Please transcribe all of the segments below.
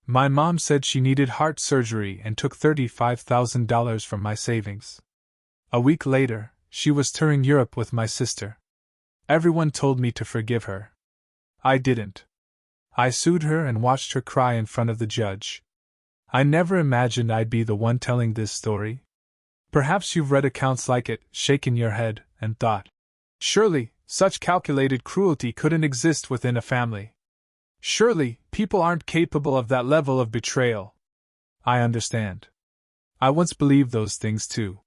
My mom said she needed heart surgery and took $35,000 from my savings. A week later, she was touring Europe with my sister. Everyone told me to forgive her. I didn't. I sued her and watched her cry in front of the judge. I never imagined I'd be the one telling this story. Perhaps you've read accounts like it, shaken your head, and thought, surely, such calculated cruelty couldn't exist within a family. Surely, people aren't capable of that level of betrayal. I understand. I once believed those things too.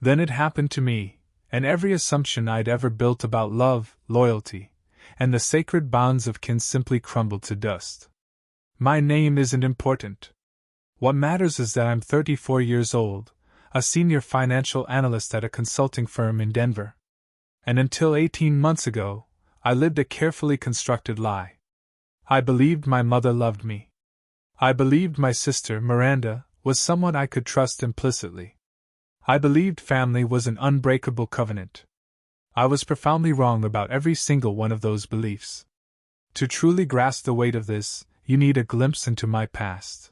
Then it happened to me, and every assumption I'd ever built about love, loyalty, and the sacred bonds of kin simply crumbled to dust. My name isn't important. What matters is that I'm 34 years old, a senior financial analyst at a consulting firm in Denver. And until 18 months ago, I lived a carefully constructed lie. I believed my mother loved me. I believed my sister, Miranda, was someone I could trust implicitly. I believed family was an unbreakable covenant. I was profoundly wrong about every single one of those beliefs. To truly grasp the weight of this, you need a glimpse into my past.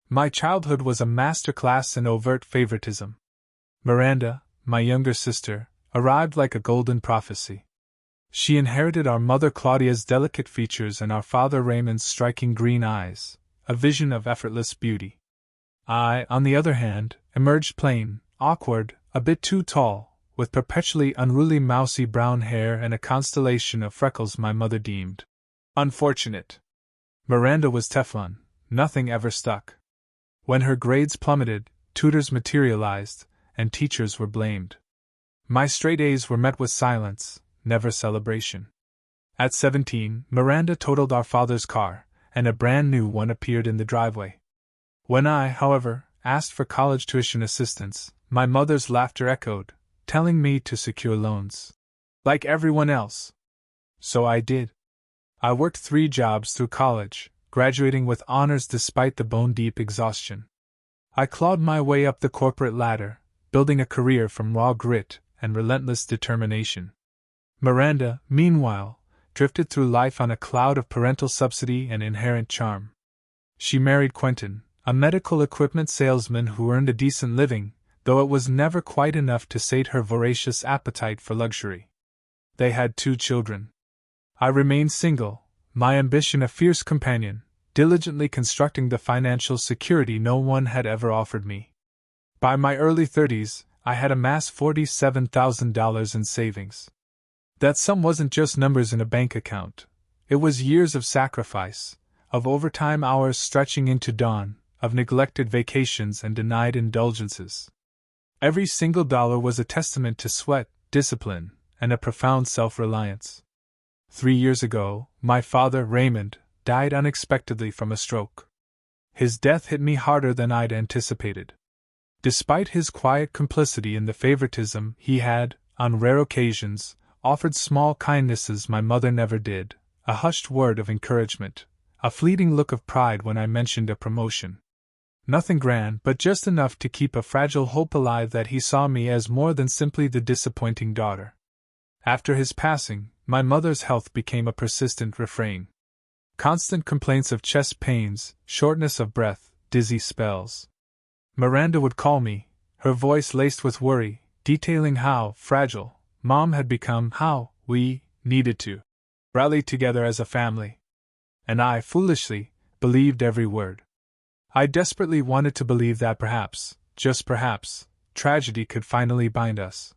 My childhood was a masterclass in overt favoritism. Miranda, my younger sister, arrived like a golden prophecy. She inherited our mother Claudia's delicate features and our father Raymond's striking green eyes, a vision of effortless beauty. I, on the other hand, emerged plain, awkward, a bit too tall, with perpetually unruly mousy brown hair and a constellation of freckles my mother deemed unfortunate. Miranda was Teflon, nothing ever stuck. When her grades plummeted, tutors materialized, and teachers were blamed. My straight A's were met with silence, never celebration. At 17, Miranda totaled our father's car, and a brand new one appeared in the driveway. When I, however, asked for college tuition assistance, my mother's laughter echoed, telling me to secure loans. Like everyone else. So I did. I worked 3 jobs through college, graduating with honors despite the bone-deep exhaustion. I clawed my way up the corporate ladder, building a career from raw grit and relentless determination. Miranda, meanwhile, drifted through life on a cloud of parental subsidy and inherent charm. She married Quentin, a medical equipment salesman who earned a decent living, though it was never quite enough to sate her voracious appetite for luxury. They had 2 children. I remained single, my ambition a fierce companion, diligently constructing the financial security no one had ever offered me. By my early 30s, I had amassed $47,000 in savings. That sum wasn't just numbers in a bank account. It was years of sacrifice, of overtime hours stretching into dawn, of neglected vacations and denied indulgences. Every single dollar was a testament to sweat, discipline, and a profound self-reliance. 3 years ago, my father, Raymond, died unexpectedly from a stroke. His death hit me harder than I'd anticipated. Despite his quiet complicity in the favoritism he had, on rare occasions, offered small kindnesses my mother never did, a hushed word of encouragement, a fleeting look of pride when I mentioned a promotion. Nothing grand, but just enough to keep a fragile hope alive that he saw me as more than simply the disappointing daughter. After his passing, my mother's health became a persistent refrain. Constant complaints of chest pains, shortness of breath, dizzy spells. Miranda would call me, her voice laced with worry, detailing how fragile Mom had become, how we needed to rally together as a family. And I, foolishly, believed every word. I desperately wanted to believe that perhaps, just perhaps, tragedy could finally bind us.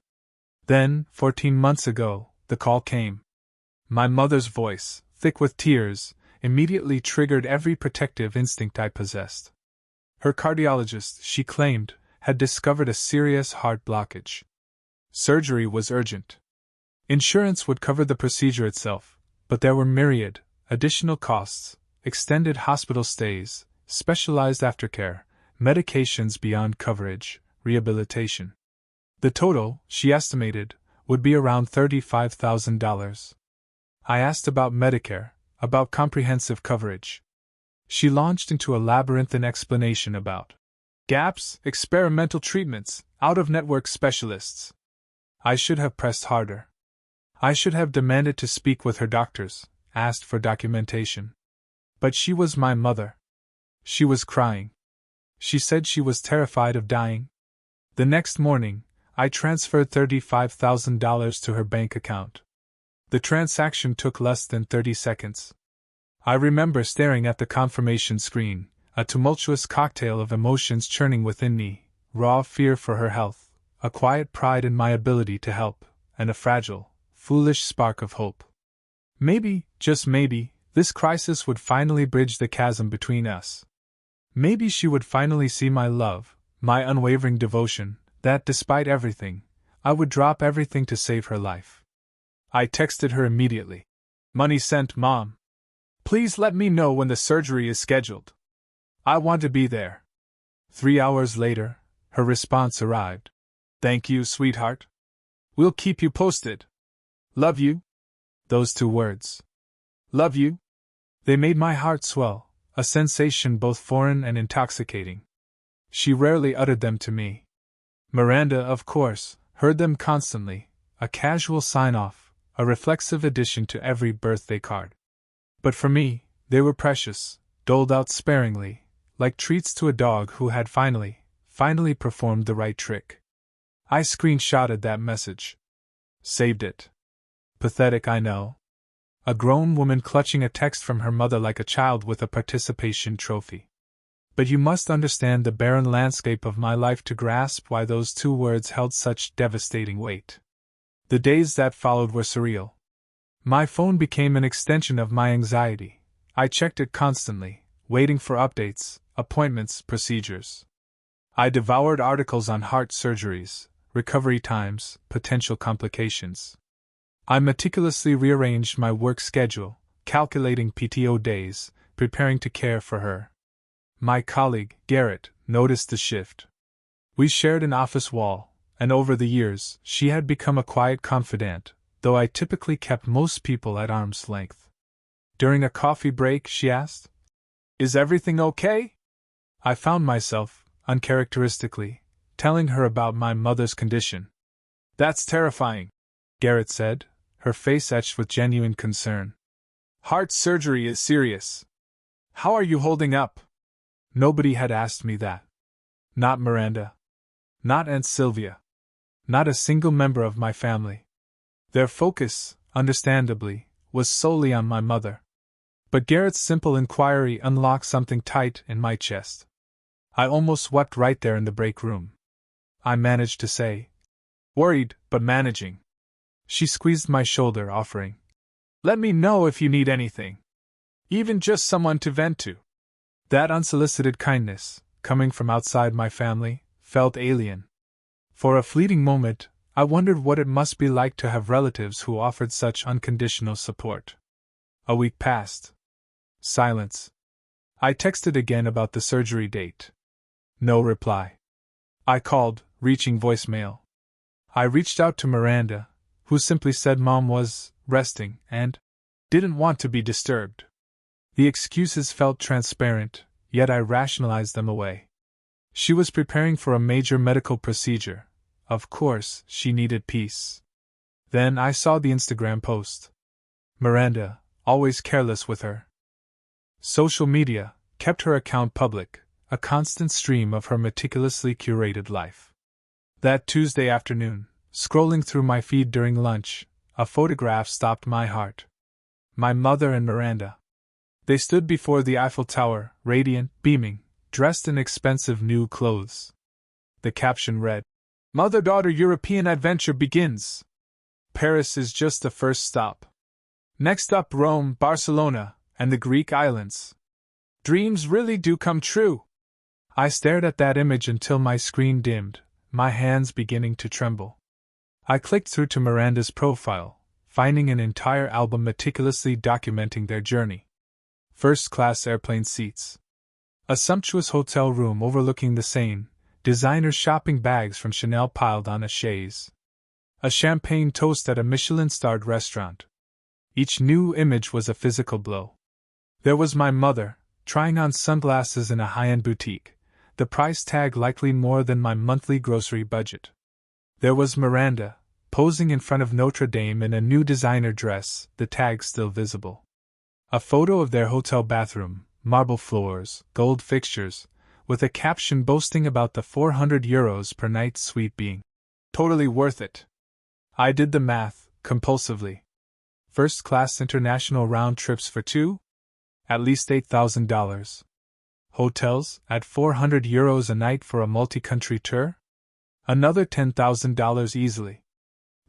Then, 14 months ago, the call came. My mother's voice, thick with tears, immediately triggered every protective instinct I possessed. Her cardiologist, she claimed, had discovered a serious heart blockage. Surgery was urgent. Insurance would cover the procedure itself, but there were myriad additional costs, extended hospital stays, specialized aftercare, medications beyond coverage, rehabilitation. The total, she estimated, would be around $35,000. I asked about Medicare, about comprehensive coverage. She launched into a labyrinthine explanation about gaps, experimental treatments, out-of-network specialists. I should have pressed harder. I should have demanded to speak with her doctors, asked for documentation. But she was my mother. She was crying. She said she was terrified of dying. The next morning, I transferred $35,000 to her bank account. The transaction took less than 30 seconds. I remember staring at the confirmation screen, a tumultuous cocktail of emotions churning within me, raw fear for her health, a quiet pride in my ability to help, and a fragile, foolish spark of hope. Maybe, just maybe, this crisis would finally bridge the chasm between us. Maybe she would finally see my love, my unwavering devotion, that despite everything, I would drop everything to save her life. I texted her immediately. Money sent, Mom. Please let me know when the surgery is scheduled. I want to be there. 3 hours later, her response arrived. Thank you, sweetheart. We'll keep you posted. Love you. Those 2 words. Love you. They made my heart swell, a sensation both foreign and intoxicating. She rarely uttered them to me. Miranda, of course, heard them constantly, a casual sign-off, a reflexive addition to every birthday card. But for me, they were precious, doled out sparingly, like treats to a dog who had finally performed the right trick. I screenshotted that message. Saved it. Pathetic, I know. A grown woman clutching a text from her mother like a child with a participation trophy. But you must understand the barren landscape of my life to grasp why those 2 words held such devastating weight. The days that followed were surreal. My phone became an extension of my anxiety. I checked it constantly, waiting for updates, appointments, procedures. I devoured articles on heart surgeries, recovery times, potential complications. I meticulously rearranged my work schedule, calculating PTO days, preparing to care for her. My colleague, Garrett, noticed the shift. We shared an office wall, and over the years, she had become a quiet confidant, though I typically kept most people at arm's length. During a coffee break, she asked, "Is everything okay?" I found myself, uncharacteristically, telling her about my mother's condition. "That's terrifying," Garrett said, her face etched with genuine concern. "Heart surgery is serious. How are you holding up?" Nobody had asked me that. Not Miranda. Not Aunt Sylvia. Not a single member of my family. Their focus, understandably, was solely on my mother. But Garrett's simple inquiry unlocked something tight in my chest. I almost wept right there in the break room. I managed to say, "Worried, but managing." She squeezed my shoulder, offering, "Let me know if you need anything. Even just someone to vent to." That unsolicited kindness, coming from outside my family, felt alien. For a fleeting moment, I wondered what it must be like to have relatives who offered such unconditional support. A week passed. Silence. I texted again about the surgery date. No reply. I called, reaching voicemail. I reached out to Miranda, who simply said Mom was resting and didn't want to be disturbed. The excuses felt transparent, yet I rationalized them away. She was preparing for a major medical procedure. Of course, she needed peace. Then I saw the Instagram post. Miranda, always careless with her social media, kept her account public, a constant stream of her meticulously curated life. That Tuesday afternoon, scrolling through my feed during lunch, a photograph stopped my heart. My mother and Miranda. They stood before the Eiffel Tower, radiant, beaming, dressed in expensive new clothes. The caption read, "Mother-daughter European adventure begins. Paris is just the first stop. Next up Rome, Barcelona, and the Greek islands. Dreams really do come true." I stared at that image until my screen dimmed, my hands beginning to tremble. I clicked through to Miranda's profile, finding an entire album meticulously documenting their journey. First-class airplane seats. A sumptuous hotel room overlooking the Seine, designer shopping bags from Chanel piled on a chaise. A champagne toast at a Michelin-starred restaurant. Each new image was a physical blow. There was my mother, trying on sunglasses in a high-end boutique, the price tag likely more than my monthly grocery budget. There was Miranda, posing in front of Notre Dame in a new designer dress, the tag still visible. A photo of their hotel bathroom, marble floors, gold fixtures, with a caption boasting about the €400 per night suite being totally worth it. I did the math, compulsively. First-class international round trips for two? At least $8,000. Hotels, at €400 a night for a multi-country tour? Another $10,000 easily.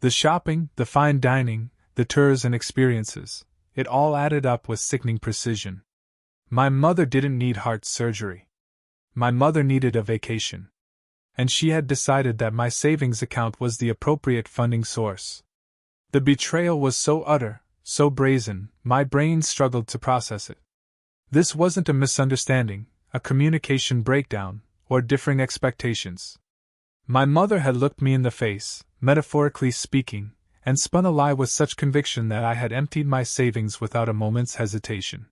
The shopping, the fine dining, the tours and experiences, it all added up with sickening precision. My mother didn't need heart surgery. My mother needed a vacation. And she had decided that my savings account was the appropriate funding source. The betrayal was so utter, so brazen, my brain struggled to process it. This wasn't a misunderstanding, a communication breakdown, or differing expectations. My mother had looked me in the face, metaphorically speaking, and spun a lie with such conviction that I had emptied my savings without a moment's hesitation.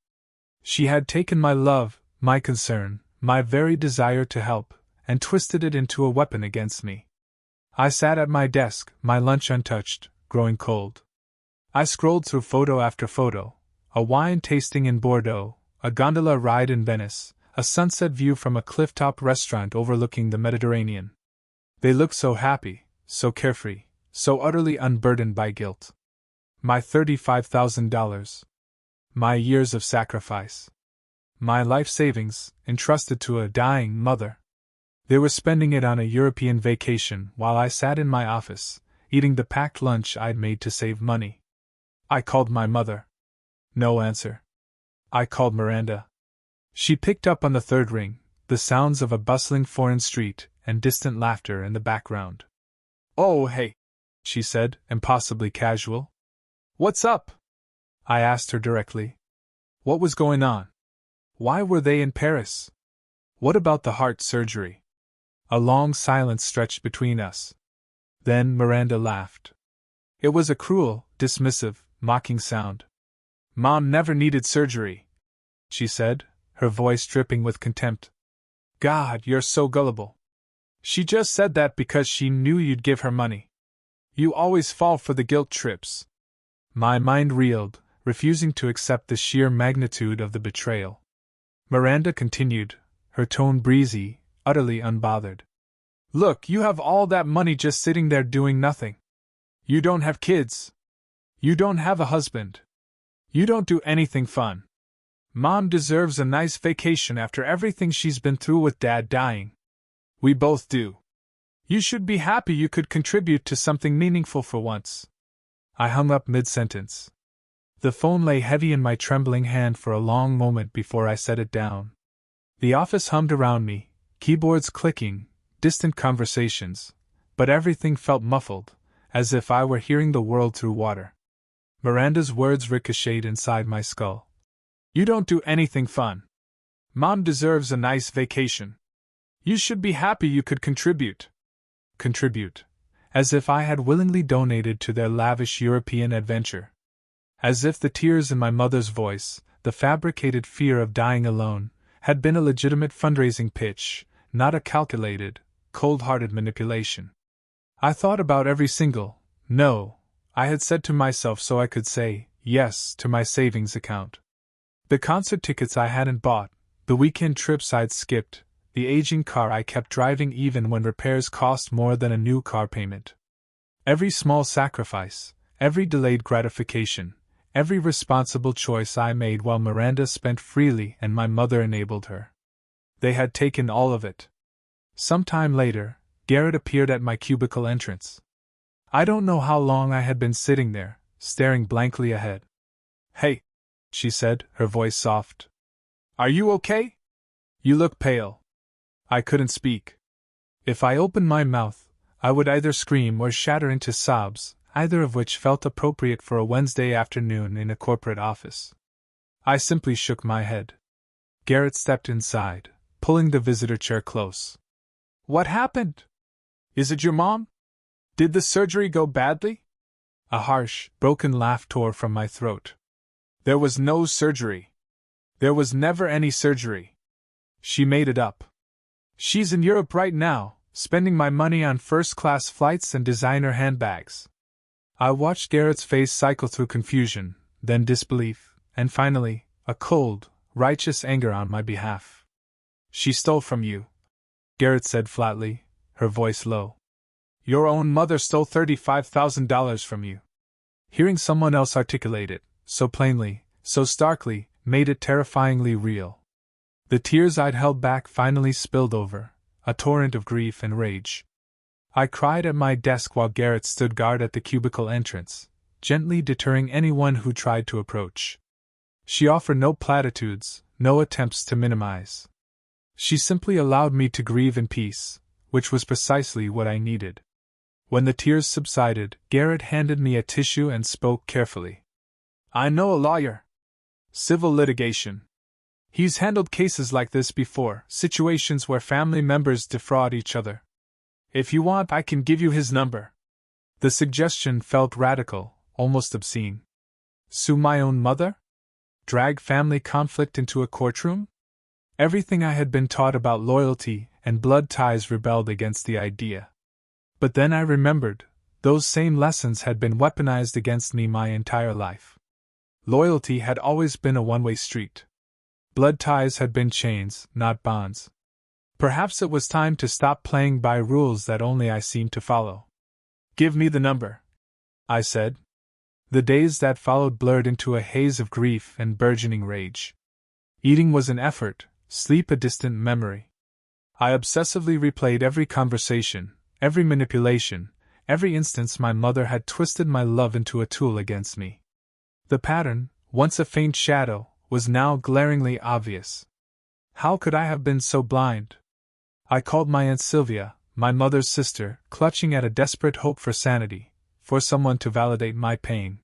She had taken my love, my concern, my very desire to help, and twisted it into a weapon against me. I sat at my desk, my lunch untouched, growing cold. I scrolled through photo after photo, a wine tasting in Bordeaux, a gondola ride in Venice, a sunset view from a cliff-top restaurant overlooking the Mediterranean. They looked so happy, so carefree, so utterly unburdened by guilt. My $35,000. My years of sacrifice. My life savings, entrusted to a dying mother. They were spending it on a European vacation while I sat in my office, eating the packed lunch I'd made to save money. I called my mother. No answer. I called Miranda. She picked up on the third ring, the sounds of a bustling foreign street and distant laughter in the background. "Oh, hey," she said, impossibly casual. "What's up?" I asked her directly. What was going on? Why were they in Paris? What about the heart surgery? A long silence stretched between us. Then Miranda laughed. It was a cruel, dismissive, mocking sound. "Mom never needed surgery," she said, her voice dripping with contempt. "God, you're so gullible. She just said that because she knew you'd give her money. You always fall for the guilt trips." My mind reeled, refusing to accept the sheer magnitude of the betrayal. Miranda continued, her tone breezy, utterly unbothered. "Look, you have all that money just sitting there doing nothing. You don't have kids. You don't have a husband. You don't do anything fun. Mom deserves a nice vacation after everything she's been through with Dad dying. We both do. You should be happy you could contribute to something meaningful for once." I hung up mid-sentence. The phone lay heavy in my trembling hand for a long moment before I set it down. The office hummed around me, keyboards clicking, distant conversations, but everything felt muffled, as if I were hearing the world through water. Miranda's words ricocheted inside my skull. "You don't do anything fun. Mom deserves a nice vacation. You should be happy you could contribute." Contribute. As if I had willingly donated to their lavish European adventure. As if the tears in my mother's voice, the fabricated fear of dying alone, had been a legitimate fundraising pitch, not a calculated, cold-hearted manipulation. I thought about every single no I had said to myself so I could say yes to my savings account. The concert tickets I hadn't bought, the weekend trips I'd skipped, the aging car I kept driving even when repairs cost more than a new car payment. Every small sacrifice, every delayed gratification, every responsible choice I made while Miranda spent freely and my mother enabled her. They had taken all of it. Some time later, Garrett appeared at my cubicle entrance. I don't know how long I had been sitting there, staring blankly ahead. "Hey," she said, her voice soft. "Are you okay? You look pale." I couldn't speak. If I opened my mouth, I would either scream or shatter into sobs, either of which felt appropriate for a Wednesday afternoon in a corporate office. I simply shook my head. Garrett stepped inside, pulling the visitor chair close. "What happened? Is it your mom? Did the surgery go badly?" A harsh, broken laugh tore from my throat. "There was no surgery. There was never any surgery. She made it up. She's in Europe right now, spending my money on first-class flights and designer handbags." I watched Garrett's face cycle through confusion, then disbelief, and finally, a cold, righteous anger on my behalf. She stole from you, Garrett said flatly, her voice low. Your own mother stole $35,000 from you. Hearing someone else articulate it, so plainly, so starkly, made it terrifyingly real. The tears I'd held back finally spilled over, a torrent of grief and rage. I cried at my desk while Garrett stood guard at the cubicle entrance, gently deterring anyone who tried to approach. She offered no platitudes, no attempts to minimize. She simply allowed me to grieve in peace, which was precisely what I needed. When the tears subsided, Garrett handed me a tissue and spoke carefully. I know a lawyer. Civil litigation. He's handled cases like this before, situations where family members defraud each other. If you want, I can give you his number. The suggestion felt radical, almost obscene. Sue my own mother? Drag family conflict into a courtroom? Everything I had been taught about loyalty and blood ties rebelled against the idea. But then I remembered, those same lessons had been weaponized against me my entire life. Loyalty had always been a one-way street. Blood ties had been chains, not bonds. Perhaps it was time to stop playing by rules that only I seemed to follow. Give me the number, I said. The days that followed blurred into a haze of grief and burgeoning rage. Eating was an effort, sleep a distant memory. I obsessively replayed every conversation, every manipulation, every instance my mother had twisted my love into a tool against me. The pattern, once a faint shadow, was now glaringly obvious. How could I have been so blind? I called my Aunt Sylvia, my mother's sister, clutching at a desperate hope for sanity, for someone to validate my pain.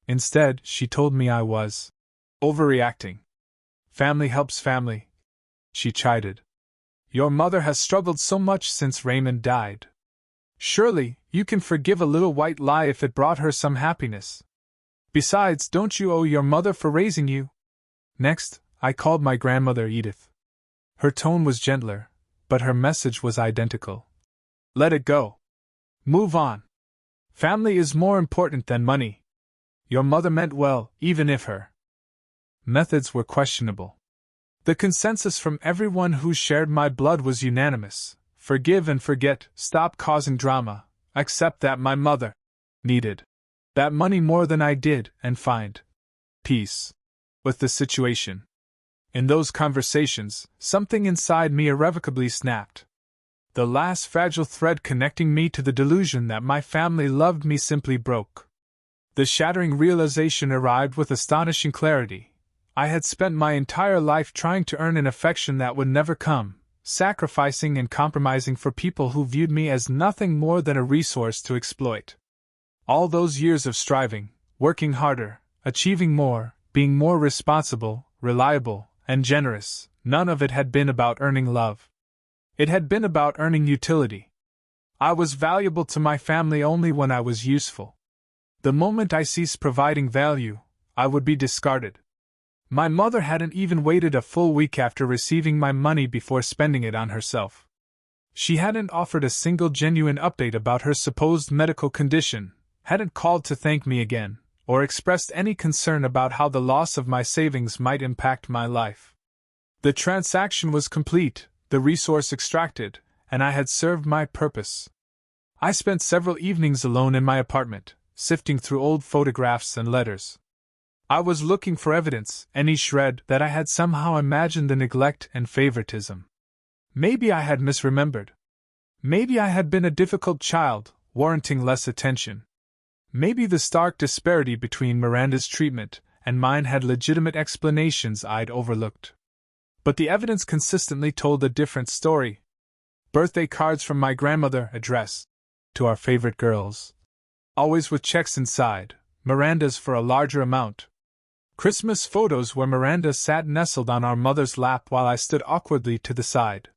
Instead, she told me I was overreacting. Family helps family, she chided. Your mother has struggled so much since Raymond died. Surely, you can forgive a little white lie if it brought her some happiness. Besides, don't you owe your mother for raising you? Next, I called my grandmother Edith. Her tone was gentler, but her message was identical. Let it go. Move on. Family is more important than money. Your mother meant well, even if her methods were questionable. The consensus from everyone who shared my blood was unanimous. Forgive and forget, stop causing drama, accept that my mother needed that money more than I did, and find peace with the situation. In those conversations, something inside me irrevocably snapped. The last fragile thread connecting me to the delusion that my family loved me simply broke. The shattering realization arrived with astonishing clarity. I had spent my entire life trying to earn an affection that would never come, sacrificing and compromising for people who viewed me as nothing more than a resource to exploit. All those years of striving, working harder, achieving more, being more responsible, reliable, and generous, none of it had been about earning love. It had been about earning utility. I was valuable to my family only when I was useful. The moment I ceased providing value, I would be discarded. My mother hadn't even waited a full week after receiving my money before spending it on herself. She hadn't offered a single genuine update about her supposed medical condition, hadn't called to thank me again, or expressed any concern about how the loss of my savings might impact my life. The transaction was complete, the resource extracted, and I had served my purpose. I spent several evenings alone in my apartment, sifting through old photographs and letters. I was looking for evidence, any shred, that I had somehow imagined the neglect and favoritism. Maybe I had misremembered. Maybe I had been a difficult child, warranting less attention. Maybe the stark disparity between Miranda's treatment and mine had legitimate explanations I'd overlooked. But the evidence consistently told a different story. Birthday cards from my grandmother addressed to our favorite girls, always with checks inside, Miranda's for a larger amount. Christmas photos where Miranda sat nestled on our mother's lap while I stood awkwardly to the side.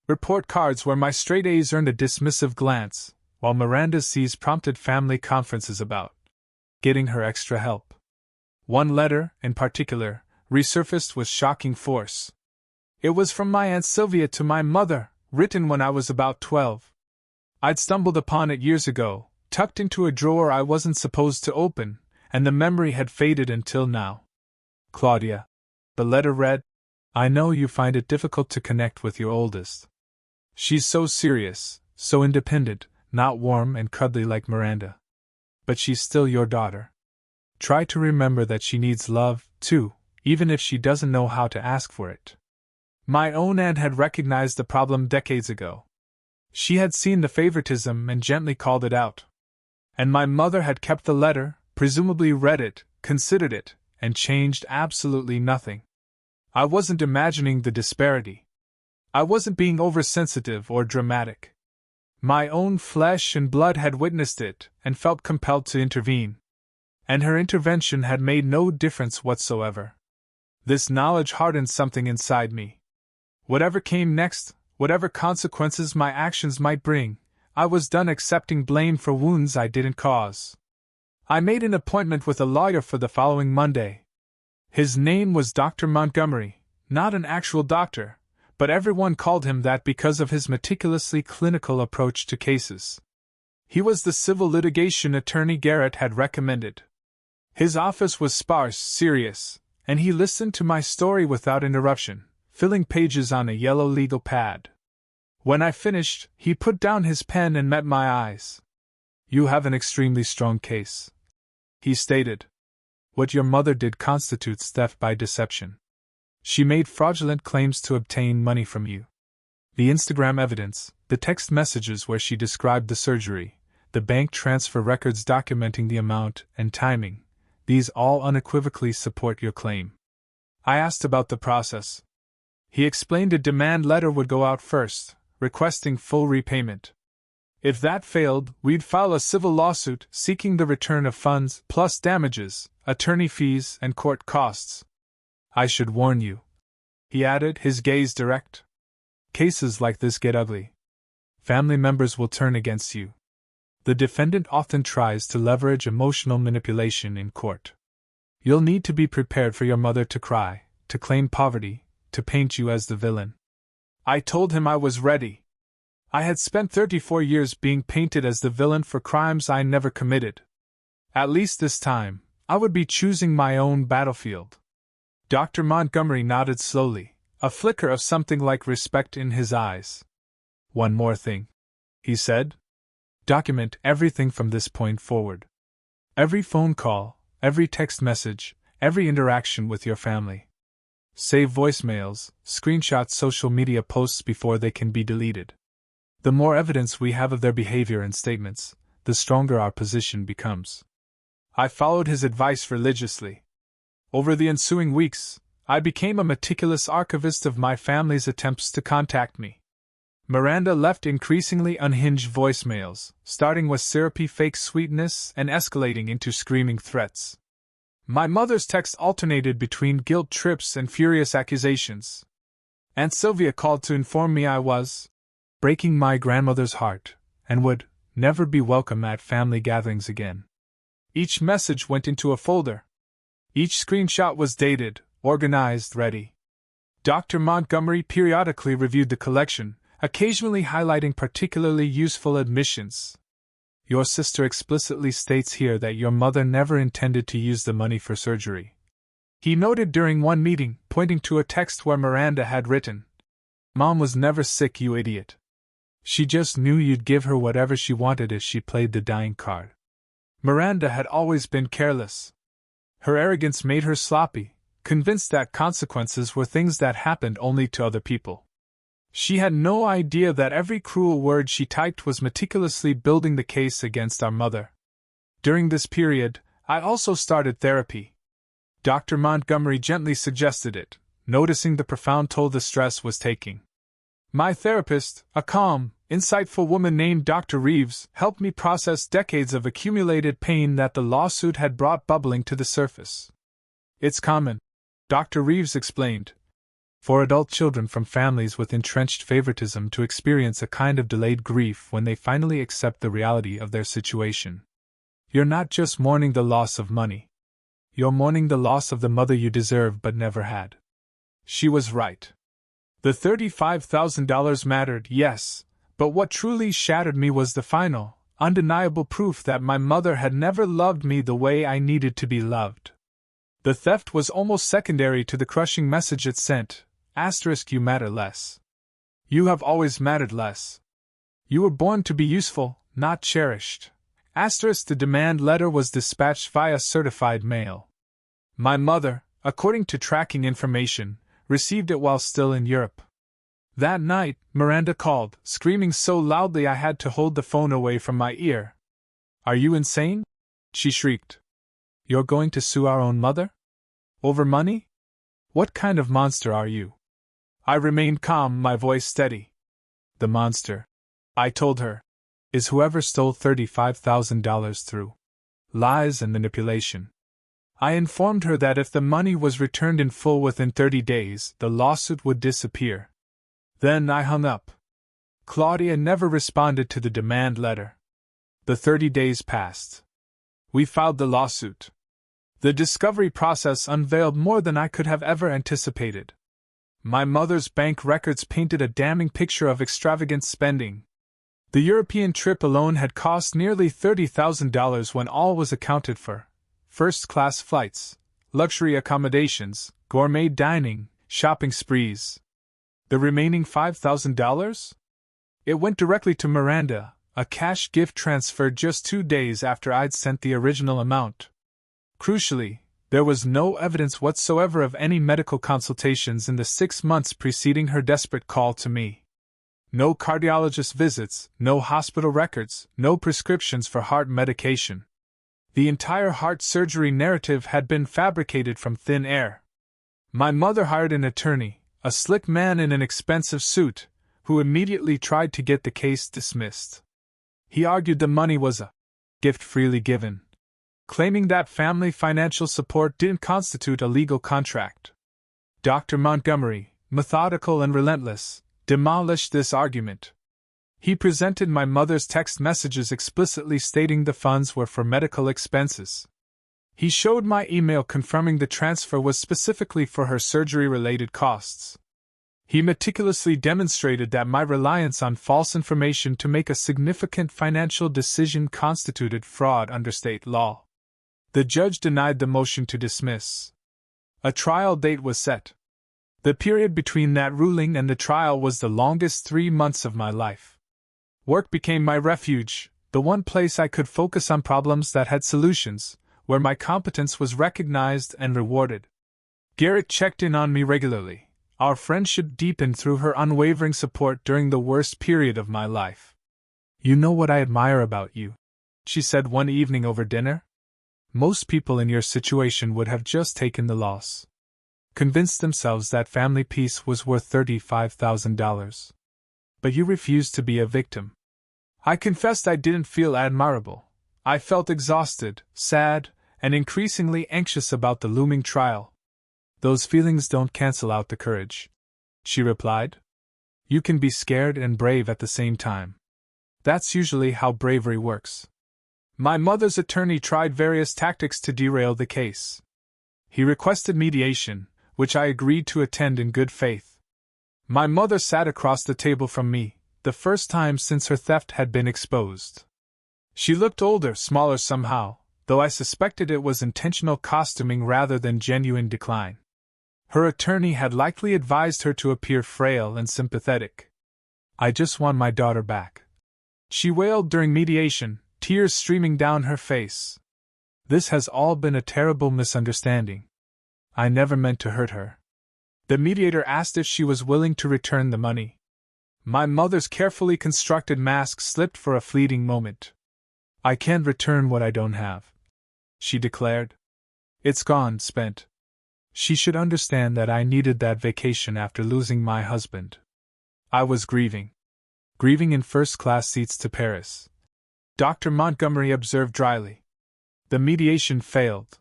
Report cards where my straight A's earned a dismissive glance, while Miranda's C's prompted family conferences about getting her extra help. One letter, in particular, resurfaced with shocking force. It was from my Aunt Sylvia to my mother, written when I was about 12. I'd stumbled upon it years ago, tucked into a drawer I wasn't supposed to open, and the memory had faded until now. Claudia. The letter read, "I know you find it difficult to connect with your oldest. She's so serious, so independent, not warm and cuddly like Miranda. But she's still your daughter. Try to remember that she needs love, too, even if she doesn't know how to ask for it." My own aunt had recognized the problem decades ago. She had seen the favoritism and gently called it out. And my mother had kept the letter, presumably read it, considered it, and changed absolutely nothing. I wasn't imagining the disparity. I wasn't being oversensitive or dramatic. My own flesh and blood had witnessed it and felt compelled to intervene. And her intervention had made no difference whatsoever. This knowledge hardened something inside me. Whatever came next, whatever consequences my actions might bring, I was done accepting blame for wounds I didn't cause. I made an appointment with a lawyer for the following Monday. His name was Dr. Montgomery, not an actual doctor, but everyone called him that because of his meticulously clinical approach to cases. He was the civil litigation attorney Garrett had recommended. His office was sparse, serious, and he listened to my story without interruption, filling pages on a yellow legal pad. When I finished, he put down his pen and met my eyes. "You have an extremely strong case," he stated. "What your mother did constitutes theft by deception. She made fraudulent claims to obtain money from you. The Instagram evidence, the text messages where she described the surgery, the bank transfer records documenting the amount and timing, these all unequivocally support your claim." I asked about the process. He explained a demand letter would go out first, requesting full repayment. If that failed, we'd file a civil lawsuit seeking the return of funds plus damages, attorney fees, and court costs. "I should warn you," he added, his gaze direct. "Cases like this get ugly. Family members will turn against you. The defendant often tries to leverage emotional manipulation in court. You'll need to be prepared for your mother to cry, to claim poverty, to paint you as the villain." I told him I was ready. I had spent 34 years being painted as the villain for crimes I never committed. At least this time, I would be choosing my own battlefield. Dr. Montgomery nodded slowly, a flicker of something like respect in his eyes. "One more thing," he said. "Document everything from this point forward. Every phone call, every text message, every interaction with your family. Save voicemails, screenshot social media posts before they can be deleted. The more evidence we have of their behavior and statements, the stronger our position becomes." I followed his advice religiously. Over the ensuing weeks, I became a meticulous archivist of my family's attempts to contact me. Miranda left increasingly unhinged voicemails, starting with syrupy fake sweetness and escalating into screaming threats. My mother's texts alternated between guilt trips and furious accusations. Aunt Sylvia called to inform me I was breaking my grandmother's heart and would never be welcome at family gatherings again. Each message went into a folder. Each screenshot was dated, organized, ready. Dr. Montgomery periodically reviewed the collection, occasionally highlighting particularly useful admissions. "Your sister explicitly states here that your mother never intended to use the money for surgery," he noted during one meeting, pointing to a text where Miranda had written, "Mom was never sick, you idiot. She just knew you'd give her whatever she wanted if she played the dying card." Miranda had always been careless. Her arrogance made her sloppy, convinced that consequences were things that happened only to other people. She had no idea that every cruel word she typed was meticulously building the case against our mother. During this period, I also started therapy. Dr. Montgomery gently suggested it, noticing the profound toll the stress was taking. My therapist, a calm, insightful woman named Dr. Reeves, helped me process decades of accumulated pain that the lawsuit had brought bubbling to the surface. "It's common," Dr. Reeves explained, "for adult children from families with entrenched favoritism to experience a kind of delayed grief when they finally accept the reality of their situation. You're not just mourning the loss of money. You're mourning the loss of the mother you deserve but never had." She was right. The $35,000 mattered, yes, but what truly shattered me was the final, undeniable proof that my mother had never loved me the way I needed to be loved. The theft was almost secondary to the crushing message it sent. Asterisk, you matter less. You have always mattered less. You were born to be useful, not cherished. Asterisk, the demand letter was dispatched via certified mail. My mother, according to tracking information, received it while still in Europe. That night, Miranda called, screaming so loudly I had to hold the phone away from my ear. Are you insane? She shrieked. You're going to sue our own mother? Over money? What kind of monster are you? I remained calm, my voice steady. The monster, I told her, is whoever stole $35,000 through lies and manipulation. I informed her that if the money was returned in full within 30 days, the lawsuit would disappear. Then I hung up. Claudia never responded to the demand letter. The 30 days passed. We filed the lawsuit. The discovery process unveiled more than I could have ever anticipated. My mother's bank records painted a damning picture of extravagant spending. The European trip alone had cost nearly $30,000 when all was accounted for. First-class flights, luxury accommodations, gourmet dining, shopping sprees. The remaining $5,000? It went directly to Miranda, a cash gift transferred just 2 days after I'd sent the original amount. Crucially, there was no evidence whatsoever of any medical consultations in the 6 months preceding her desperate call to me. No cardiologist visits, no hospital records, no prescriptions for heart medication. The entire heart surgery narrative had been fabricated from thin air. My mother hired an attorney, a slick man in an expensive suit, who immediately tried to get the case dismissed. He argued the money was a gift freely given, claiming that family financial support didn't constitute a legal contract. Dr. Montgomery, methodical and relentless, demolished this argument. He presented my mother's text messages explicitly stating the funds were for medical expenses. He showed my email confirming the transfer was specifically for her surgery-related costs. He meticulously demonstrated that my reliance on false information to make a significant financial decision constituted fraud under state law. The judge denied the motion to dismiss. A trial date was set. The period between that ruling and the trial was the longest 3 months of my life. Work became my refuge, the one place I could focus on problems that had solutions, where my competence was recognized and rewarded. Garrett checked in on me regularly. Our friendship deepened through her unwavering support during the worst period of my life. You know what I admire about you, she said one evening over dinner? Most people in your situation would have just taken the loss. Convinced themselves that family peace was worth $35,000. But you refused to be a victim. I confessed I didn't feel admirable. I felt exhausted, sad, and increasingly anxious about the looming trial. Those feelings don't cancel out the courage, she replied. You can be scared and brave at the same time. That's usually how bravery works. My mother's attorney tried various tactics to derail the case. He requested mediation, which I agreed to attend in good faith. My mother sat across the table from me, the first time since her theft had been exposed. She looked older, smaller somehow, though I suspected it was intentional costuming rather than genuine decline. Her attorney had likely advised her to appear frail and sympathetic. I just want my daughter back, she wailed during mediation, tears streaming down her face. This has all been a terrible misunderstanding. I never meant to hurt her. The mediator asked if she was willing to return the money. My mother's carefully constructed mask slipped for a fleeting moment. I can't return what I don't have, she declared. It's gone, spent. She should understand that I needed that vacation after losing my husband. I was grieving. Grieving in first-class seats to Paris. Dr. Montgomery observed dryly. The mediation failed.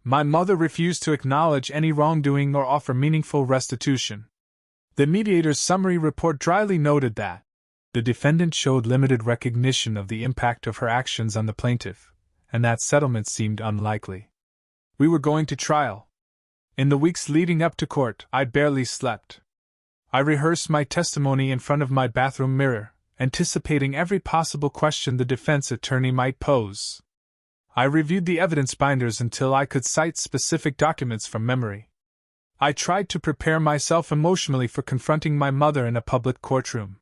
My mother refused to acknowledge any wrongdoing or offer meaningful restitution. The mediator's summary report dryly noted that the defendant showed limited recognition of the impact of her actions on the plaintiff, and that settlement seemed unlikely. We were going to trial. In the weeks leading up to court, I barely slept. I rehearsed my testimony in front of my bathroom mirror, anticipating every possible question the defense attorney might pose. I reviewed the evidence binders until I could cite specific documents from memory. I tried to prepare myself emotionally for confronting my mother in a public courtroom.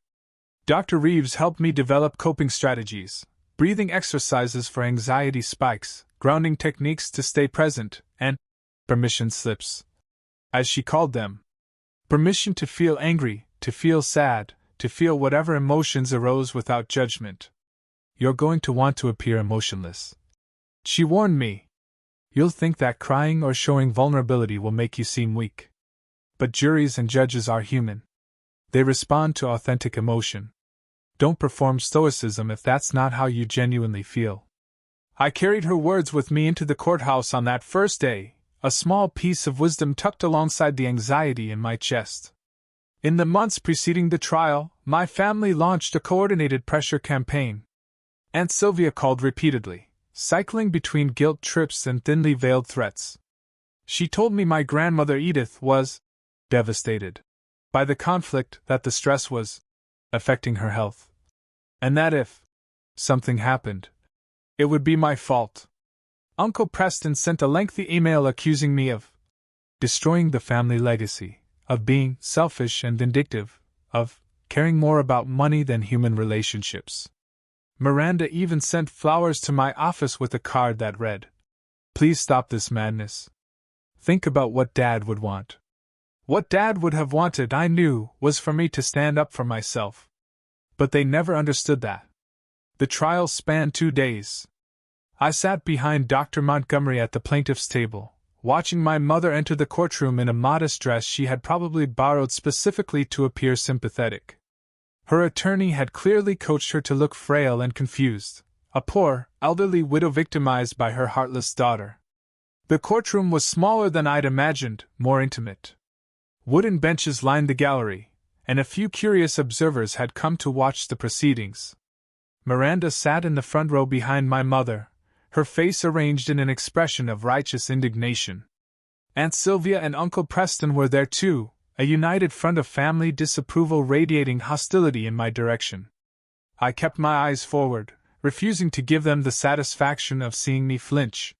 Dr. Reeves helped me develop coping strategies, breathing exercises for anxiety spikes, grounding techniques to stay present, and permission slips, as she called them. Permission to feel angry, to feel sad, to feel whatever emotions arose without judgment. You're going to want to appear emotionless, she warned me. You'll think that crying or showing vulnerability will make you seem weak. But juries and judges are human. They respond to authentic emotion. Don't perform stoicism if that's not how you genuinely feel. I carried her words with me into the courthouse on that first day, a small piece of wisdom tucked alongside the anxiety in my chest. In the months preceding the trial, my family launched a coordinated pressure campaign. Aunt Sylvia called repeatedly, cycling between guilt trips and thinly veiled threats. She told me my grandmother Edith was devastated by the conflict, that the stress was affecting her health, and that if something happened, it would be my fault. Uncle Preston sent a lengthy email accusing me of destroying the family legacy, of being selfish and vindictive, of caring more about money than human relationships. Miranda even sent flowers to my office with a card that read, "Please stop this madness. Think about what Dad would want." What Dad would have wanted, I knew, was for me to stand up for myself. But they never understood that. The trial spanned 2 days. I sat behind Dr. Montgomery at the plaintiff's table, watching my mother enter the courtroom in a modest dress she had probably borrowed specifically to appear sympathetic. Her attorney had clearly coached her to look frail and confused, a poor, elderly widow victimized by her heartless daughter. The courtroom was smaller than I'd imagined, more intimate. Wooden benches lined the gallery, and a few curious observers had come to watch the proceedings. Miranda sat in the front row behind my mother, her face arranged in an expression of righteous indignation. Aunt Sylvia and Uncle Preston were there too, a united front of family disapproval radiating hostility in my direction. I kept my eyes forward, refusing to give them the satisfaction of seeing me flinch.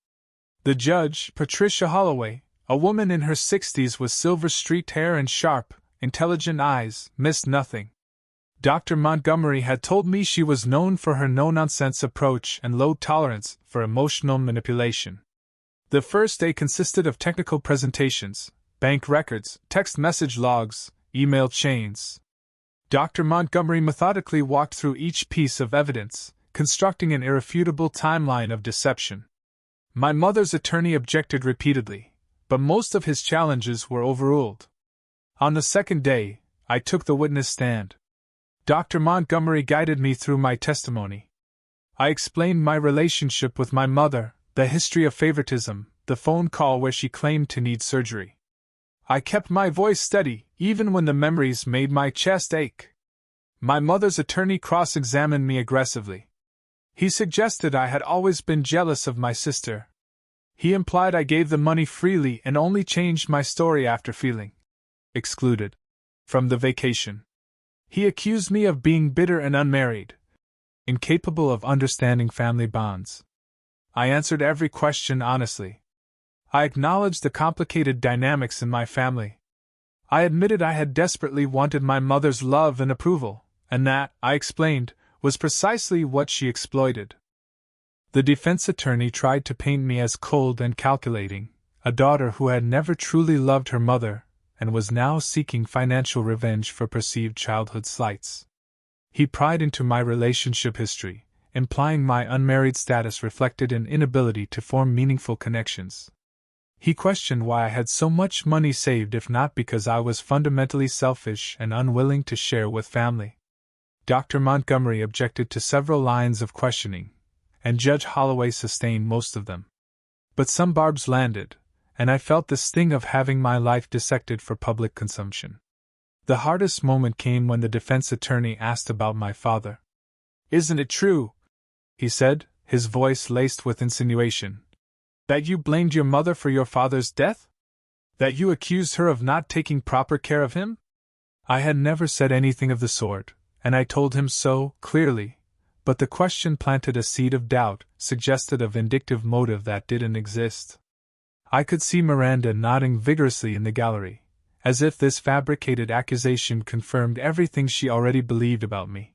The judge, Patricia Holloway, a woman in her 60s with silver-streaked hair and sharp, intelligent eyes, missed nothing. Dr. Montgomery had told me she was known for her no-nonsense approach and low tolerance for emotional manipulation. The first day consisted of technical presentations, bank records, text message logs, email chains. Dr. Montgomery methodically walked through each piece of evidence, constructing an irrefutable timeline of deception. My mother's attorney objected repeatedly, but most of his challenges were overruled. On the second day, I took the witness stand. Dr. Montgomery guided me through my testimony. I explained my relationship with my mother, the history of favoritism, the phone call where she claimed to need surgery. I kept my voice steady, even when the memories made my chest ache. My mother's attorney cross-examined me aggressively. He suggested I had always been jealous of my sister. He implied I gave the money freely and only changed my story after feeling excluded from the vacation. He accused me of being bitter and unmarried, incapable of understanding family bonds. I answered every question honestly. I acknowledged the complicated dynamics in my family. I admitted I had desperately wanted my mother's love and approval, and that, I explained, was precisely what she exploited. The defense attorney tried to paint me as cold and calculating, a daughter who had never truly loved her mother and was now seeking financial revenge for perceived childhood slights. He pried into my relationship history, implying my unmarried status reflected an inability to form meaningful connections. He questioned why I had so much money saved, if not because I was fundamentally selfish and unwilling to share with family. Dr. Montgomery objected to several lines of questioning, and Judge Holloway sustained most of them. But some barbs landed, and I felt the sting of having my life dissected for public consumption. The hardest moment came when the defense attorney asked about my father. "Isn't it true," he said, his voice laced with insinuation, "that you blamed your mother for your father's death? That you accused her of not taking proper care of him?" I had never said anything of the sort, and I told him so, clearly, But the question planted a seed of doubt, suggested a vindictive motive that didn't exist. I could see Miranda nodding vigorously in the gallery, as if this fabricated accusation confirmed everything she already believed about me.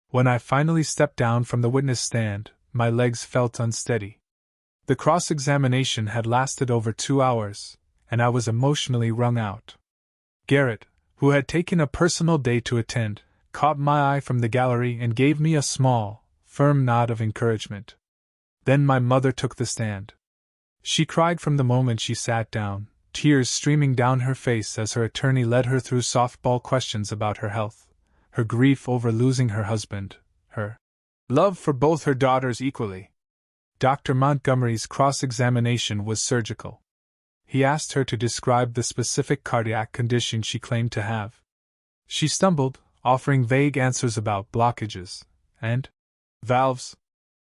When I finally stepped down from the witness stand, my legs felt unsteady. The cross-examination had lasted over 2 hours, and I was emotionally wrung out. Garrett, who had taken a personal day to attend, caught my eye from the gallery and gave me a small, firm nod of encouragement. Then my mother took the stand. She cried from the moment she sat down, tears streaming down her face as her attorney led her through softball questions about her health, her grief over losing her husband, her love for both her daughters equally. Dr. Montgomery's cross-examination was surgical. He asked her to describe the specific cardiac condition she claimed to have. She stumbled, offering vague answers about blockages and valves.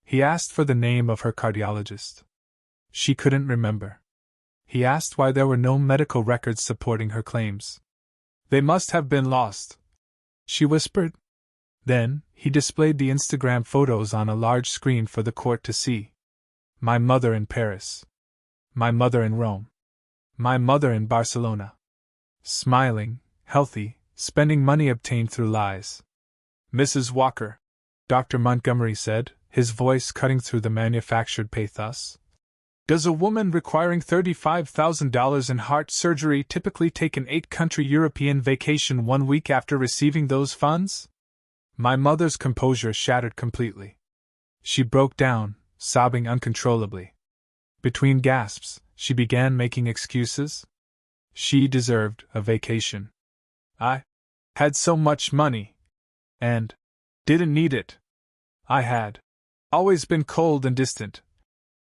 He asked for the name of her cardiologist. She couldn't remember. He asked why there were no medical records supporting her claims. They must have been lost, she whispered. Then, he displayed the Instagram photos on a large screen for the court to see. My mother in Paris. My mother in Rome. My mother in Barcelona. Smiling, healthy, spending money obtained through lies. Mrs. Walker, Dr. Montgomery said, his voice cutting through the manufactured pathos. Does a woman requiring $35,000 in heart surgery typically take an 8-country European vacation 1 week after receiving those funds? My mother's composure shattered completely. She broke down, sobbing uncontrollably. Between gasps, she began making excuses. She deserved a vacation. I had so much money. And didn't need it. I had always been cold and distant.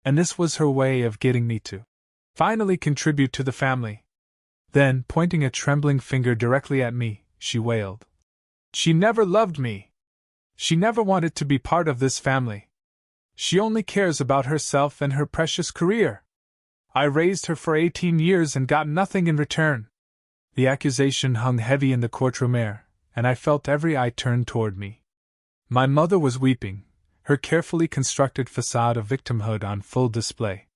And this was her way of getting me to finally contribute to the family. Then, pointing a trembling finger directly at me, she wailed. She never loved me. She never wanted to be part of this family. She only cares about herself and her precious career. I raised her for 18 years and got nothing in return. The accusation hung heavy in the courtroom air, and I felt every eye turned toward me. My mother was weeping, her carefully constructed facade of victimhood on full display.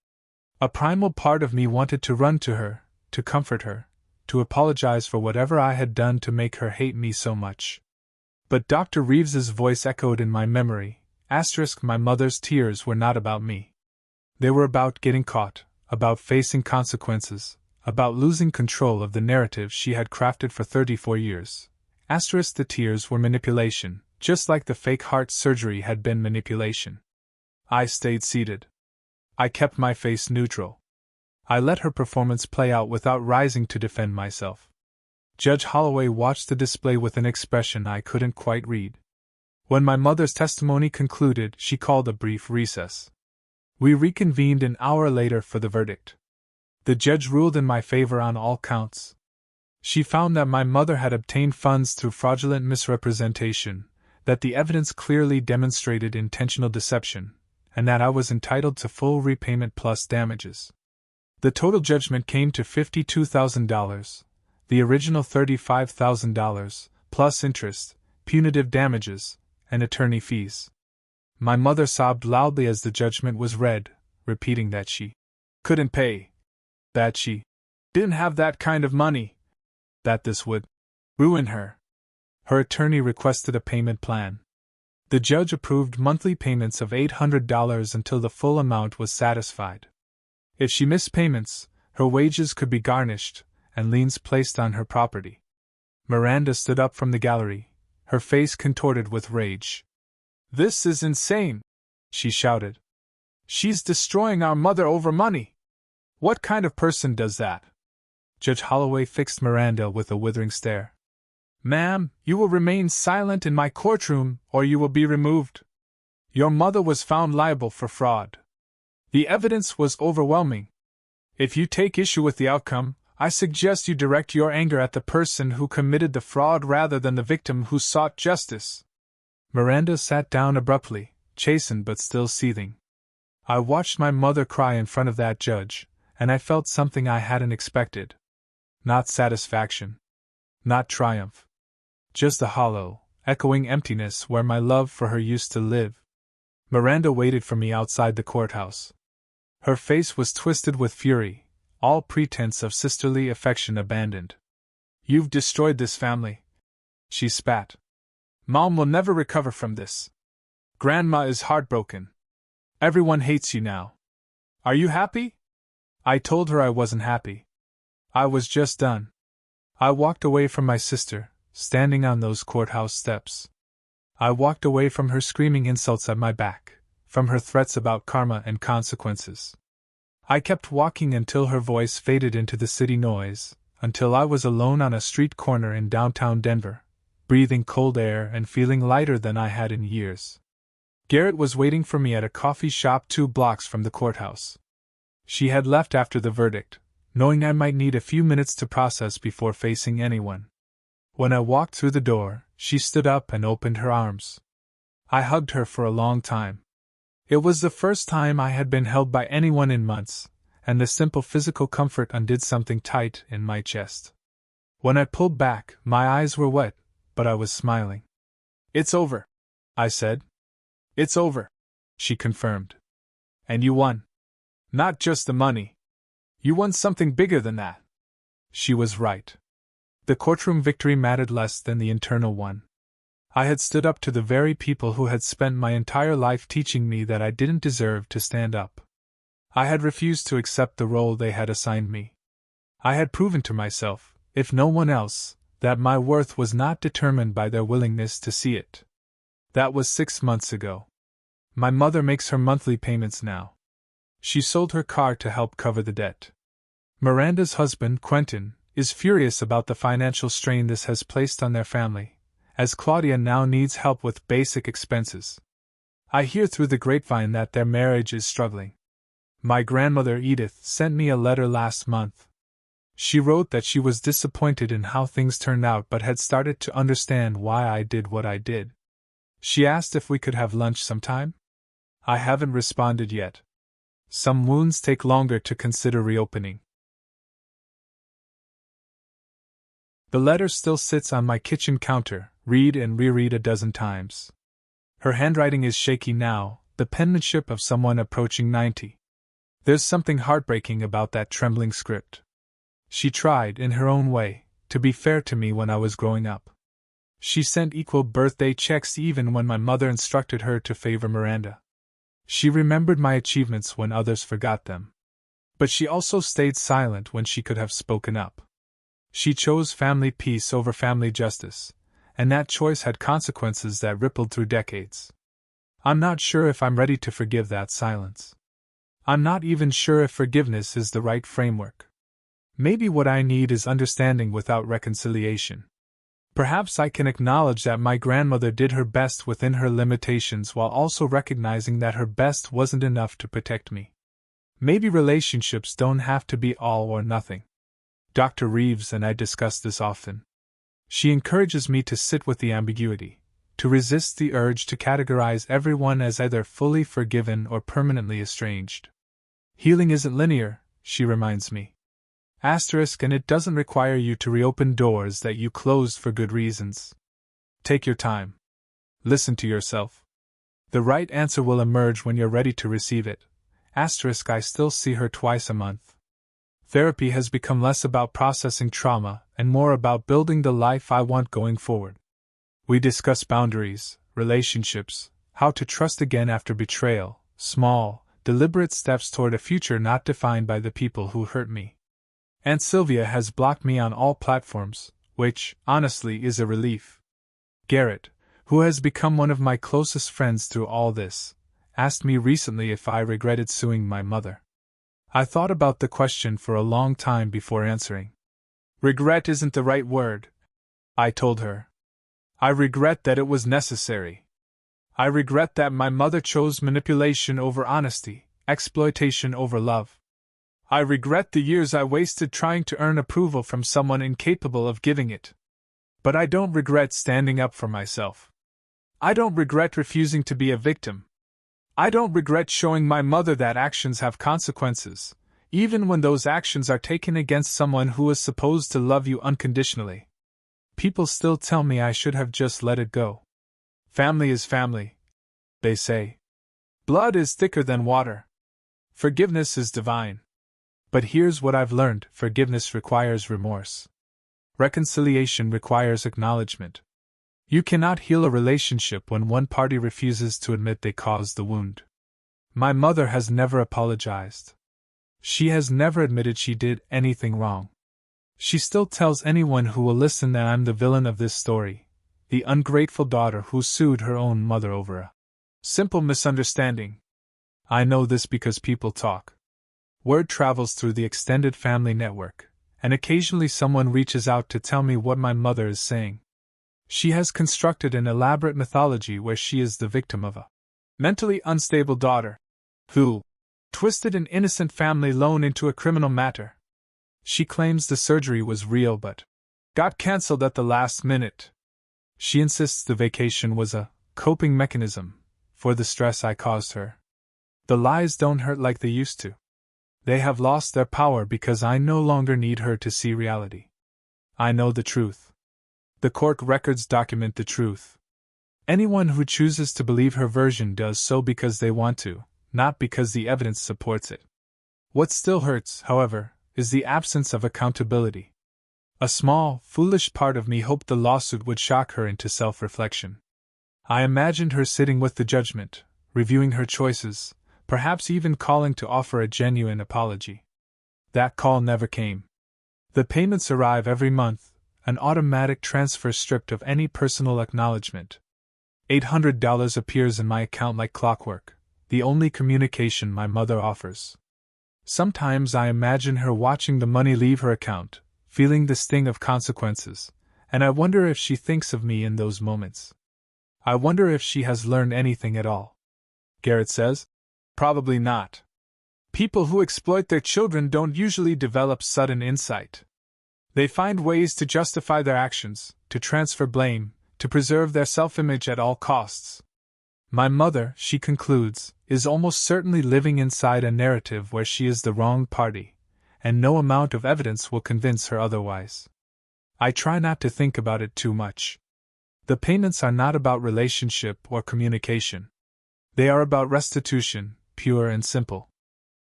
A primal part of me wanted to run to her, to comfort her, to apologize for whatever I had done to make her hate me so much. But Dr. Reeves's voice echoed in my memory. My mother's tears were not about me. They were about getting caught, about facing consequences, about losing control of the narrative she had crafted for 34 years. The tears were manipulation, just like the fake heart surgery had been manipulation. I stayed seated. I kept my face neutral. I let her performance play out without rising to defend myself. Judge Holloway watched the display with an expression I couldn't quite read. When my mother's testimony concluded, she called a brief recess. We reconvened an hour later for the verdict. The judge ruled in my favor on all counts. She found that my mother had obtained funds through fraudulent misrepresentation, that the evidence clearly demonstrated intentional deception, and that I was entitled to full repayment plus damages. The total judgment came to $52,000, the original $35,000, plus interest, punitive damages, and attorney fees. My mother sobbed loudly as the judgment was read, repeating that she couldn't pay, that she didn't have that kind of money, that this would ruin her. Her attorney requested a payment plan. The judge approved monthly payments of $800 until the full amount was satisfied. If she missed payments, her wages could be garnished, and liens placed on her property. Miranda stood up from the gallery, her face contorted with rage. "This is insane!" she shouted. "She's destroying our mother over money! What kind of person does that?" Judge Holloway fixed Miranda with a withering stare. "Ma'am, you will remain silent in my courtroom, or you will be removed. Your mother was found liable for fraud. The evidence was overwhelming. If you take issue with the outcome, I suggest you direct your anger at the person who committed the fraud rather than the victim who sought justice." Miranda sat down abruptly, chastened but still seething. I watched my mother cry in front of that judge, and I felt something I hadn't expected. Not satisfaction. Not triumph. Just a hollow, echoing emptiness where my love for her used to live. Miranda waited for me outside the courthouse. Her face was twisted with fury, all pretense of sisterly affection abandoned. "You've destroyed this family," she spat. "Mom will never recover from this. Grandma is heartbroken. Everyone hates you now. Are you happy?" I told her I wasn't happy. I was just done. I walked away from my sister, standing on those courthouse steps. I walked away from her screaming insults at my back, from her threats about karma and consequences. I kept walking until her voice faded into the city noise, until I was alone on a street corner in downtown Denver, breathing cold air and feeling lighter than I had in years. Garrett was waiting for me at a coffee shop 2 blocks from the courthouse. She had left after the verdict, knowing I might need a few minutes to process before facing anyone. When I walked through the door, she stood up and opened her arms. I hugged her for a long time. It was the first time I had been held by anyone in months, and the simple physical comfort undid something tight in my chest. When I pulled back, my eyes were wet, but I was smiling. "It's over," I said. "It's over," she confirmed. "And you won. Not just the money. You won something bigger than that." She was right. The courtroom victory mattered less than the internal one. I had stood up to the very people who had spent my entire life teaching me that I didn't deserve to stand up. I had refused to accept the role they had assigned me. I had proven to myself, if no one else, that my worth was not determined by their willingness to see it. That was 6 months ago. My mother makes her monthly payments now. She sold her car to help cover the debt. Miranda's husband, Quentin, is furious about the financial strain this has placed on their family, as Claudia now needs help with basic expenses. I hear through the grapevine that their marriage is struggling. My grandmother Edith sent me a letter last month. She wrote that she was disappointed in how things turned out but had started to understand why I did what I did. She asked if we could have lunch sometime. I haven't responded yet. Some wounds take longer to consider reopening. The letter still sits on my kitchen counter, read and reread a dozen times. Her handwriting is shaky now, the penmanship of someone approaching 90. There's something heartbreaking about that trembling script. She tried, in her own way, to be fair to me when I was growing up. She sent equal birthday checks even when my mother instructed her to favor Miranda. She remembered my achievements when others forgot them. But she also stayed silent when she could have spoken up. She chose family peace over family justice, and that choice had consequences that rippled through decades. I'm not sure if I'm ready to forgive that silence. I'm not even sure if forgiveness is the right framework. Maybe what I need is understanding without reconciliation. Perhaps I can acknowledge that my grandmother did her best within her limitations while also recognizing that her best wasn't enough to protect me. Maybe relationships don't have to be all or nothing. Dr. Reeves and I discuss this often. She encourages me to sit with the ambiguity, to resist the urge to categorize everyone as either fully forgiven or permanently estranged. Healing isn't linear, she reminds me. And it doesn't require you to reopen doors that you closed for good reasons. Take your time. Listen to yourself. The right answer will emerge when you're ready to receive it. I still see her twice a month. Therapy has become less about processing trauma and more about building the life I want going forward. We discuss boundaries, relationships, how to trust again after betrayal, small, deliberate steps toward a future not defined by the people who hurt me. Aunt Sylvia has blocked me on all platforms, which, honestly, is a relief. Garrett, who has become one of my closest friends through all this, asked me recently if I regretted suing my mother. I thought about the question for a long time before answering. Regret isn't the right word, I told her. I regret that it was necessary. I regret that my mother chose manipulation over honesty, exploitation over love. I regret the years I wasted trying to earn approval from someone incapable of giving it. But I don't regret standing up for myself. I don't regret refusing to be a victim. I don't regret showing my mother that actions have consequences, even when those actions are taken against someone who is supposed to love you unconditionally. People still tell me I should have just let it go. Family is family, they say. Blood is thicker than water. Forgiveness is divine. But here's what I've learned: forgiveness requires remorse. Reconciliation requires acknowledgement. You cannot heal a relationship when one party refuses to admit they caused the wound. My mother has never apologized. She has never admitted she did anything wrong. She still tells anyone who will listen that I'm the villain of this story, the ungrateful daughter who sued her own mother over a simple misunderstanding. I know this because people talk. Word travels through the extended family network, and occasionally someone reaches out to tell me what my mother is saying. She has constructed an elaborate mythology where she is the victim of a mentally unstable daughter who twisted an innocent family loan into a criminal matter. She claims the surgery was real but got cancelled at the last minute. She insists the vacation was a coping mechanism for the stress I caused her. The lies don't hurt like they used to. They have lost their power because I no longer need her to see reality. I know the truth. The court records document the truth. Anyone who chooses to believe her version does so because they want to, not because the evidence supports it. What still hurts, however, is the absence of accountability. A small, foolish part of me hoped the lawsuit would shock her into self-reflection. I imagined her sitting with the judgment, reviewing her choices, perhaps even calling to offer a genuine apology. That call never came. The payments arrive every month, an automatic transfer stripped of any personal acknowledgement. $800 appears in my account like clockwork, the only communication my mother offers. Sometimes I imagine her watching the money leave her account, feeling the sting of consequences, and I wonder if she thinks of me in those moments. I wonder if she has learned anything at all. Garrett says, probably not. People who exploit their children don't usually develop sudden insight. They find ways to justify their actions, to transfer blame, to preserve their self-image at all costs. My mother, she concludes, is almost certainly living inside a narrative where she is the wrong party, and no amount of evidence will convince her otherwise. I try not to think about it too much. The payments are not about relationship or communication. They are about restitution, pure and simple.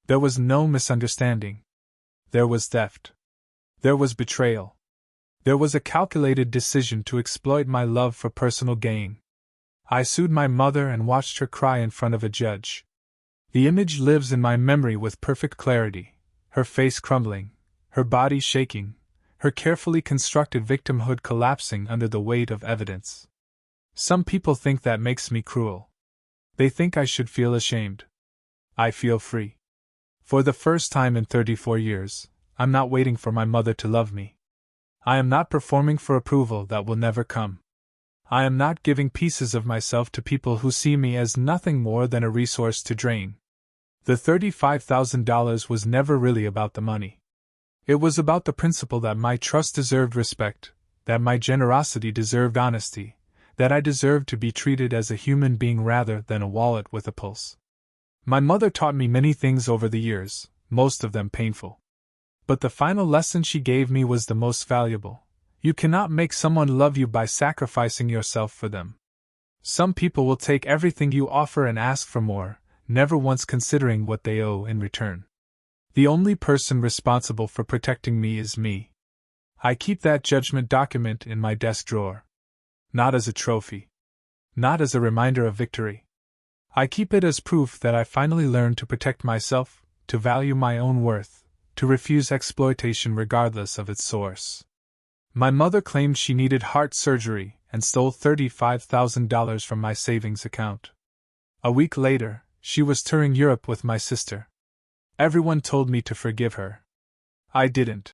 There was no misunderstanding. There was theft. There was betrayal. There was a calculated decision to exploit my love for personal gain. I sued my mother and watched her cry in front of a judge. The image lives in my memory with perfect clarity, her face crumbling, her body shaking, her carefully constructed victimhood collapsing under the weight of evidence. Some people think that makes me cruel. They think I should feel ashamed. I feel free. For the first time in 34 years, I'm not waiting for my mother to love me. I am not performing for approval that will never come. I am not giving pieces of myself to people who see me as nothing more than a resource to drain. The $35,000 was never really about the money. It was about the principle that my trust deserved respect, that my generosity deserved honesty, that I deserved to be treated as a human being rather than a wallet with a pulse. My mother taught me many things over the years, most of them painful. But the final lesson she gave me was the most valuable. You cannot make someone love you by sacrificing yourself for them. Some people will take everything you offer and ask for more, never once considering what they owe in return. The only person responsible for protecting me is me. I keep that judgment document in my desk drawer. Not as a trophy. Not as a reminder of victory. I keep it as proof that I finally learned to protect myself, to value my own worth, to refuse exploitation regardless of its source. My mother claimed she needed heart surgery and stole $35,000 from my savings account. A week later, she was touring Europe with my sister. Everyone told me to forgive her. I didn't.